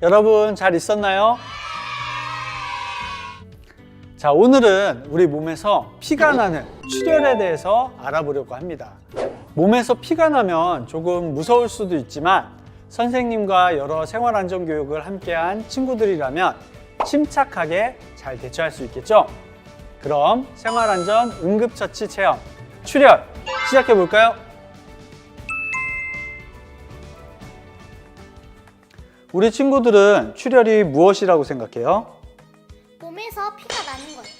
여러분 잘 있었나요? 자, 오늘은 우리 몸에서 피가 나는 출혈에 대해서 알아보려고 합니다. 몸에서 피가 나면 조금 무서울 수도 있지만 선생님과 여러 생활안전교육을 함께한 친구들이라면 침착하게 잘 대처할 수 있겠죠? 그럼 생활안전 응급처치 체험 출혈 시작해 볼까요? 우리 친구들은 출혈이 무엇이라고 생각해요? 몸에서 피가 나는 거예요.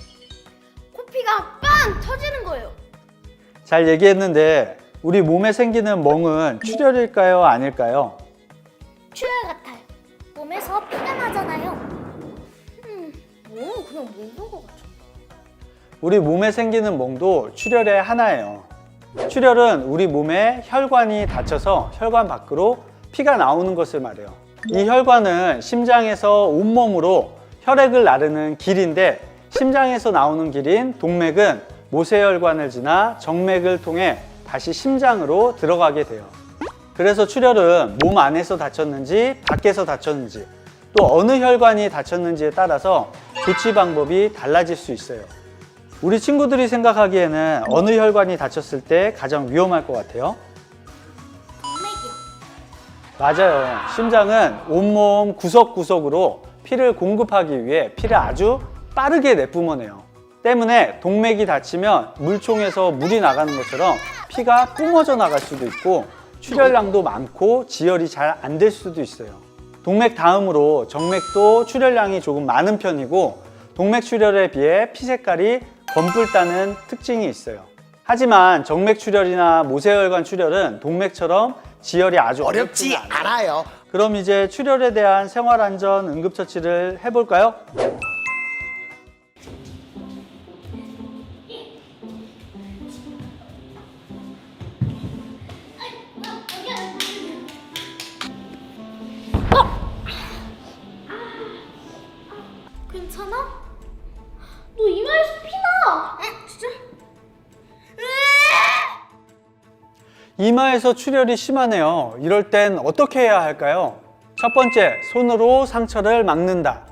코피가 빵 터지는 거예요. 잘 얘기했는데 우리 몸에 생기는 멍은 출혈일까요? 아닐까요? 출혈 같아요. 몸에서 피가 나잖아요. 그냥 먹는 거 같아. 우리 몸에 생기는 멍도 출혈의 하나예요. 출혈은 우리 몸에 혈관이 닫혀서 혈관 밖으로 피가 나오는 것을 말해요. 이 혈관은 심장에서 온몸으로 혈액을 나르는 길인데 심장에서 나오는 길인 동맥은 모세혈관을 지나 정맥을 통해 다시 심장으로 들어가게 돼요. 그래서 출혈은 몸 안에서 다쳤는지 밖에서 다쳤는지 또 어느 혈관이 다쳤는지에 따라서 조치 방법이 달라질 수 있어요. 우리 친구들이 생각하기에는 어느 혈관이 다쳤을 때 가장 위험할 것 같아요? 동맥이요. 맞아요. 심장은 온몸 구석구석으로 피를 공급하기 위해 피를 아주 빠르게 내뿜어내요. 때문에 동맥이 다치면 물총에서 물이 나가는 것처럼 피가 뿜어져 나갈 수도 있고 출혈량도 많고 지혈이 잘 안 될 수도 있어요. 동맥 다음으로 정맥도 출혈량이 조금 많은 편이고 동맥 출혈에 비해 피 색깔이 검붉다는 특징이 있어요. 하지만 정맥 출혈이나 모세혈관 출혈은 동맥처럼 지혈이 아주 어렵지 않아요. 그럼 이제 출혈에 대한 생활안전 응급처치를 해볼까요? 괜찮아? 너 이마에서 피나? 진짜? 이마에서 출혈이 심하네요. 이럴 땐 어떻게 해야 할까요? 첫 번째, 손으로 상처를 막는다.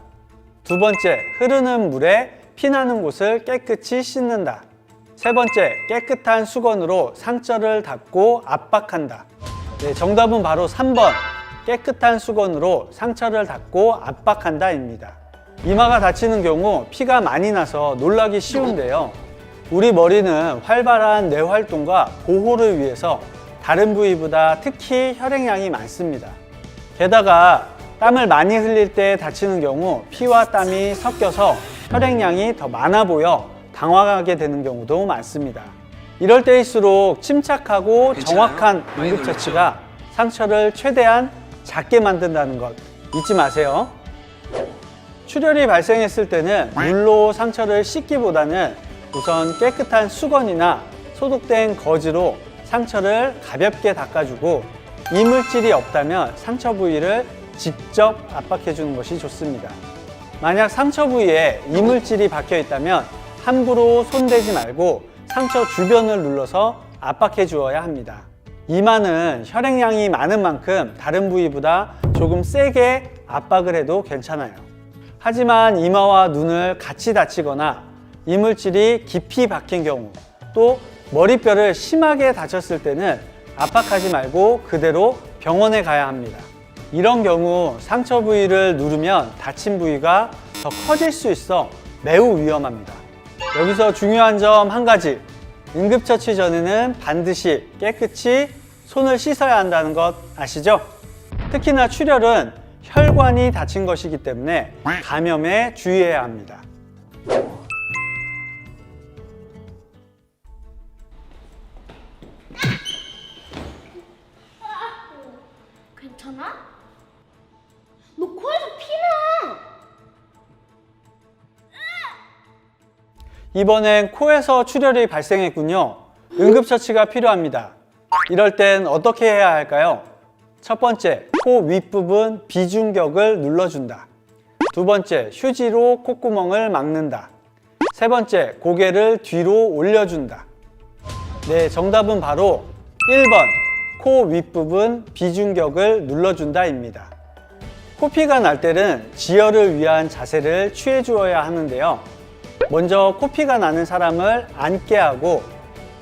두 번째, 흐르는 물에 피나는 곳을 깨끗이 씻는다. 세 번째, 깨끗한 수건으로 상처를 닦고 압박한다. 네, 정답은 바로 3번, 깨끗한 수건으로 상처를 닦고 압박한다입니다. 이마가 다치는 경우 피가 많이 나서 놀라기 쉬운데요. 우리 머리는 활발한 뇌활동과 보호를 위해서 다른 부위보다 특히 혈액량이 많습니다. 게다가 땀을 많이 흘릴 때 다치는 경우 피와 땀이 섞여서 혈액량이 더 많아 보여 당황하게 되는 경우도 많습니다. 이럴 때일수록 침착하고 정확한 응급처치가 상처를 최대한 작게 만든다는 것 잊지 마세요. 출혈이 발생했을 때는 물로 상처를 씻기보다는 우선 깨끗한 수건이나 소독된 거즈로 상처를 가볍게 닦아주고 이물질이 없다면 상처 부위를 직접 압박해주는 것이 좋습니다. 만약 상처 부위에 이물질이 박혀 있다면 함부로 손대지 말고 상처 주변을 눌러서 압박해 주어야 합니다. 이마는 혈액량이 많은 만큼 다른 부위보다 조금 세게 압박을 해도 괜찮아요. 하지만 이마와 눈을 같이 다치거나 이물질이 깊이 박힌 경우 또 머리뼈를 심하게 다쳤을 때는 압박하지 말고 그대로 병원에 가야 합니다. 이런 경우 상처 부위를 누르면 다친 부위가 더 커질 수 있어 매우 위험합니다. 여기서 중요한 점 한 가지, 응급처치 전에는 반드시 깨끗이 손을 씻어야 한다는 것 아시죠? 특히나 출혈은 혈관이 다친 것이기 때문에 감염에 주의해야 합니다. 괜찮아? 너 코에서 피나? 이번엔 코에서 출혈이 발생했군요. 응급처치가 필요합니다. 이럴 땐 어떻게 해야 할까요? 첫 번째, 코 윗부분 비중격을 눌러준다. 두 번째, 휴지로 콧구멍을 막는다. 세 번째, 고개를 뒤로 올려준다. 네, 정답은 바로 1번 코 윗부분 비중격을 눌러준다입니다. 코피가 날 때는 지혈을 위한 자세를 취해 주어야 하는데요. 먼저 코피가 나는 사람을 앉게 하고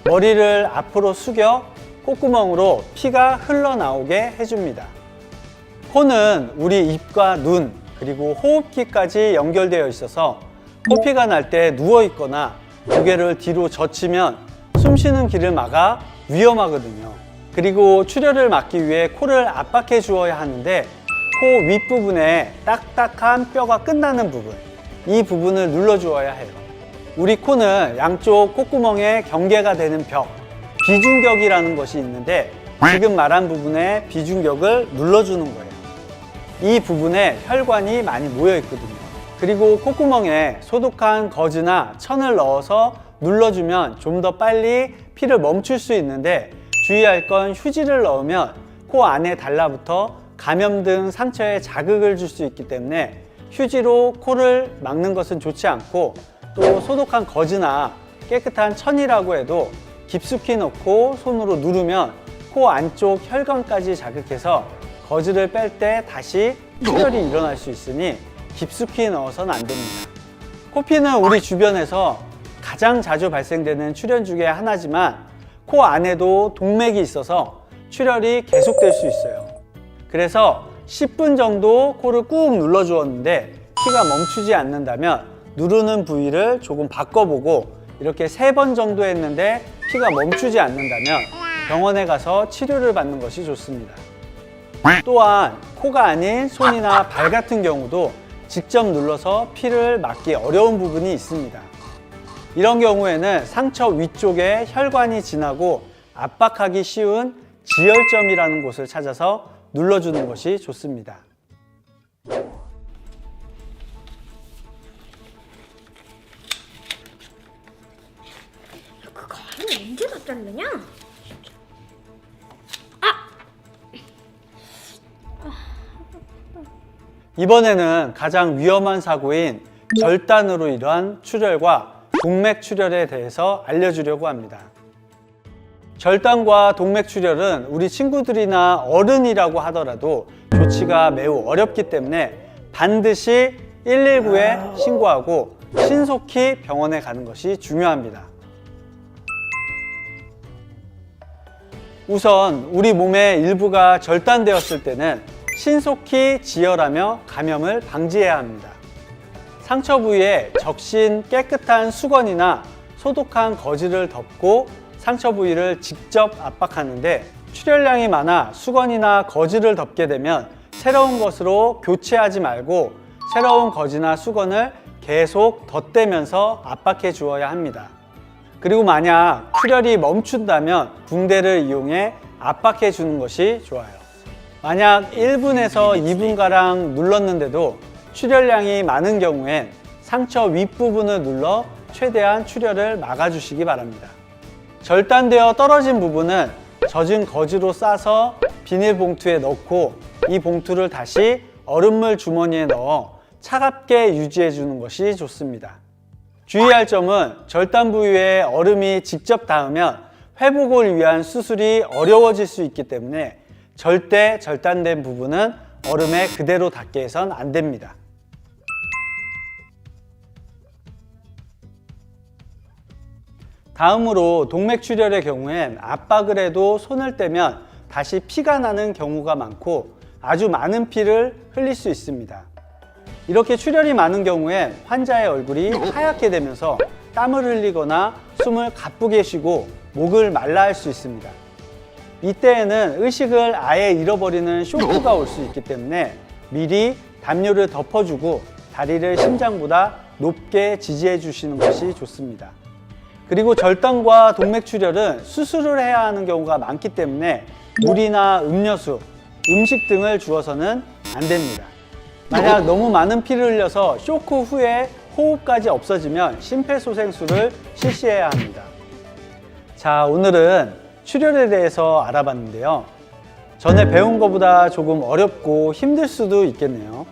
머리를 앞으로 숙여 콧구멍으로 피가 흘러나오게 해줍니다. 코는 우리 입과 눈 그리고 호흡기까지 연결되어 있어서 코피가 날 때 누워 있거나 고개를 뒤로 젖히면 숨 쉬는 길을 막아 위험하거든요. 그리고 출혈을 막기 위해 코를 압박해 주어야 하는데 코 윗부분에 딱딱한 뼈가 끝나는 부분, 이 부분을 눌러 주어야 해요. 우리 코는 양쪽 콧구멍에 경계가 되는 벽, 비중격이라는 것이 있는데 지금 말한 부분에 비중격을 눌러주는 거예요. 이 부분에 혈관이 많이 모여 있거든요. 그리고 콧구멍에 소독한 거즈나 천을 넣어서 눌러주면 좀 더 빨리 피를 멈출 수 있는데 주의할 건 휴지를 넣으면 코 안에 달라붙어 감염 등 상처에 자극을 줄 수 있기 때문에 휴지로 코를 막는 것은 좋지 않고, 또 소독한 거즈나 깨끗한 천이라고 해도 깊숙이 넣고 손으로 누르면 코 안쪽 혈관까지 자극해서 거즈를 뺄 때 다시 출혈이 일어날 수 있으니 깊숙이 넣어서는 안 됩니다. 코피는 우리 주변에서 가장 자주 발생되는 출혈 중에 하나지만 코 안에도 동맥이 있어서 출혈이 계속될 수 있어요. 그래서 10분 정도 코를 꾹 눌러 주었는데 피가 멈추지 않는다면 누르는 부위를 조금 바꿔보고 이렇게 3번 정도 했는데 피가 멈추지 않는다면 병원에 가서 치료를 받는 것이 좋습니다. 또한 코가 아닌 손이나 발 같은 경우도 직접 눌러서 피를 막기 어려운 부분이 있습니다. 이런 경우에는 상처 위쪽에 혈관이 지나고 압박하기 쉬운 지혈점이라는 곳을 찾아서 눌러주는 것이 좋습니다. 그 가위 언제 다 자르냐? 이번에는 가장 위험한 사고인 절단으로 인한 출혈과 동맥 출혈에 대해서 알려주려고 합니다. 절단과 동맥 출혈은 우리 친구들이나 어른이라고 하더라도 조치가 매우 어렵기 때문에 반드시 119에 신고하고 신속히 병원에 가는 것이 중요합니다. 우선 우리 몸의 일부가 절단되었을 때는 신속히 지혈하며 감염을 방지해야 합니다. 상처 부위에 적신 깨끗한 수건이나 소독한 거즈를 덮고 상처 부위를 직접 압박하는데 출혈량이 많아 수건이나 거즈를 덮게 되면 새로운 것으로 교체하지 말고 새로운 거즈나 수건을 계속 덧대면서 압박해 주어야 합니다. 그리고 만약 출혈이 멈춘다면 붕대를 이용해 압박해 주는 것이 좋아요. 만약 1분에서 2분가량 눌렀는데도 출혈량이 많은 경우엔 상처 윗부분을 눌러 최대한 출혈을 막아주시기 바랍니다. 절단되어 떨어진 부분은 젖은 거즈로 싸서 비닐봉투에 넣고 이 봉투를 다시 얼음물 주머니에 넣어 차갑게 유지해 주는 것이 좋습니다. 주의할 점은 절단 부위에 얼음이 직접 닿으면 회복을 위한 수술이 어려워질 수 있기 때문에 절대 절단된 부분은 얼음에 그대로 닿게 해선 안 됩니다. 다음으로 동맥 출혈의 경우엔 압박을 해도 손을 떼면 다시 피가 나는 경우가 많고 아주 많은 피를 흘릴 수 있습니다. 이렇게 출혈이 많은 경우엔 환자의 얼굴이 하얗게 되면서 땀을 흘리거나 숨을 가쁘게 쉬고 목을 말라 할 수 있습니다. 이때에는 의식을 아예 잃어버리는 쇼크가 올 수 있기 때문에 미리 담요를 덮어주고 다리를 심장보다 높게 지지해 주시는 것이 좋습니다. 그리고 절단과 동맥 출혈은 수술을 해야 하는 경우가 많기 때문에 물이나 음료수, 음식 등을 주어서는 안 됩니다. 만약 너무 많은 피를 흘려서 쇼크 후에 호흡까지 없어지면 심폐소생술을 실시해야 합니다. 자, 오늘은 출혈에 대해서 알아봤는데요. 전에 배운 것보다 조금 어렵고 힘들 수도 있겠네요.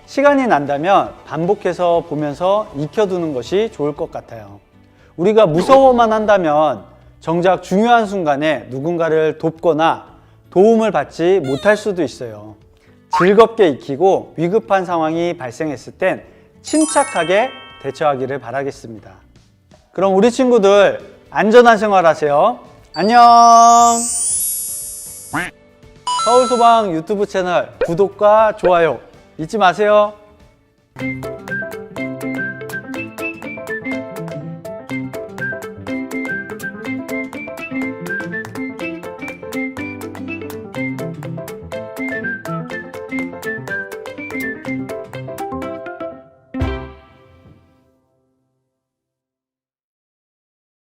시간이 난다면 반복해서 보면서 익혀두는 것이 좋을 것 같아요. 우리가 무서워만 한다면 정작 중요한 순간에 누군가를 돕거나 도움을 받지 못할 수도 있어요. 즐겁게 익히고 위급한 상황이 발생했을 땐 침착하게 대처하기를 바라겠습니다. 그럼 우리 친구들 안전한 생활하세요. 안녕! 서울소방 유튜브 채널 구독과 좋아요 잊지 마세요.